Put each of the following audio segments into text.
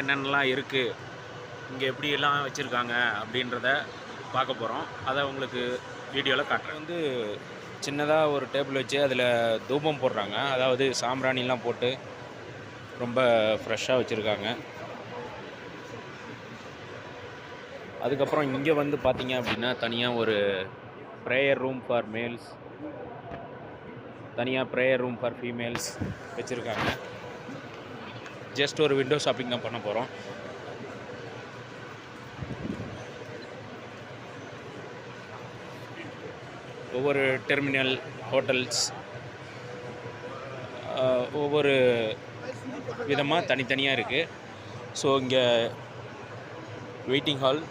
என்னென்னலாம் இருக்குது, இங்கே எப்படியெல்லாம் வச்சுருக்காங்க அப்படின்றத பார்க்க போகிறோம். அதை உங்களுக்கு வீடியோவில் காட்டுறேன். வந்து சின்னதாக ஒரு டேபிள் வச்சு அதில் தூபம் போடுறாங்க. அதாவது சாம்பிராணிலாம் போட்டு ரொம்ப ஃப்ரெஷ்ஷாக வச்சுருக்காங்க. அதுக்கப்புறம் இங்கே வந்து பார்த்தீங்க அப்படின்னா தனியாக ஒரு ப்ரேயர் ரூம் ஃபார் மேல்ஸ், தனியாக ப்ரேயர் ரூம் ஃபார் ஃபீமேல்ஸ் வச்சுருக்காங்க. ஜஸ்ட் ஒரு விண்டோ ஷாப்பிங் தான் பண்ண போகிறோம். ஒவ்வொரு டெர்மினல், ஹோட்டல்ஸ் ஒவ்வொரு விதமாக தனித்தனியாக இருக்குது. ஸோ இங்கே வெயிட்டிங் ஹால்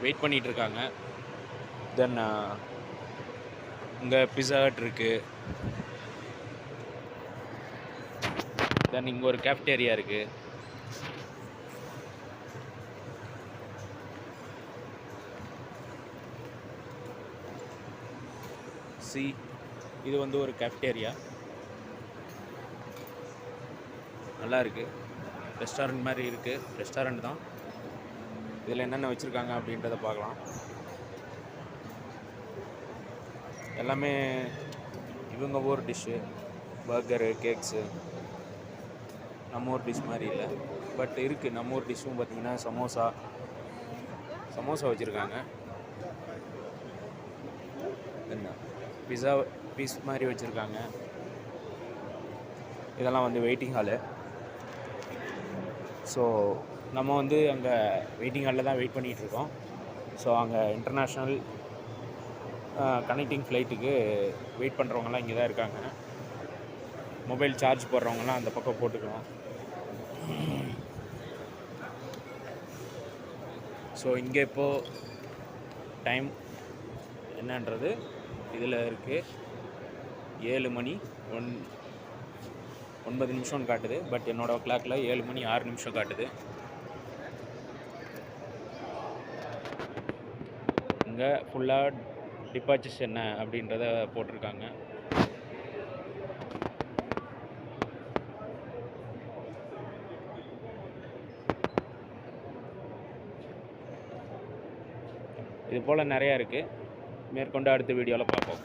வெயிட் பண்ணிகிட்ருக்காங்க. தென் இங்கே பிஸா ஹட் இருக்குது. தென் இங்கே ஒரு கேஃப்டேரியா இருக்குது. இது வந்து ஒரு கேஃப்டேரியா, நல்லா இருக்குது. ரெஸ்டாரண்ட் மாதிரி இருக்குது. ரெஸ்டாரண்ட் தான். இதில் என்னென்ன வச்சுருக்காங்க அப்படின்றத பார்க்கலாம். எல்லாமே இவங்க ஊர் டிஷ்ஷு, பர்கரு, கேக்ஸு. நம்ம ஊர் டிஷ் மாதிரி இல்லை, பட் இருக்குது. நம்ம ஊர் டிஷ்ஷும் பார்த்திங்கன்னா சமோசா வச்சுருக்காங்க. என்ன பிஸா பீஸ் மாதிரி வச்சுருக்காங்க. இதெல்லாம் வந்து வெயிட்டிங் ஹாலு. ஸோ நம்ம வந்து அங்கே வெயிட்டிங் ஹாலில் தான் வெயிட் பண்ணிகிட்ருக்கோம். ஸோ அங்கே இன்டர்நேஷ்னல் கனெக்டிங் ஃப்ளைட்டுக்கு வெயிட் பண்ணுறவங்கலாம் இங்கே தான் இருக்காங்க. மொபைல் சார்ஜ் போடுறவங்கலாம் அந்த பக்கம் போட்டுக்கலாம். ஸோ இங்கே இப்போது டைம் என்னன்றது இதில் இருக்குது. 7 மணி 9 நிமிஷம்னு காட்டுது. பட் என்னோடய கிளாக்கில் 7 மணி 6 நிமிஷம் காட்டுது. இங்கே ஃபுல்லாக டிபார்ச்சர்ஸ் என்ன அப்படின்றத போட்டிருக்காங்க. இது போல் நிறையா இருக்குது. மேற்கொண்டு அடுத்த வீடியோவில் பார்ப்போம்.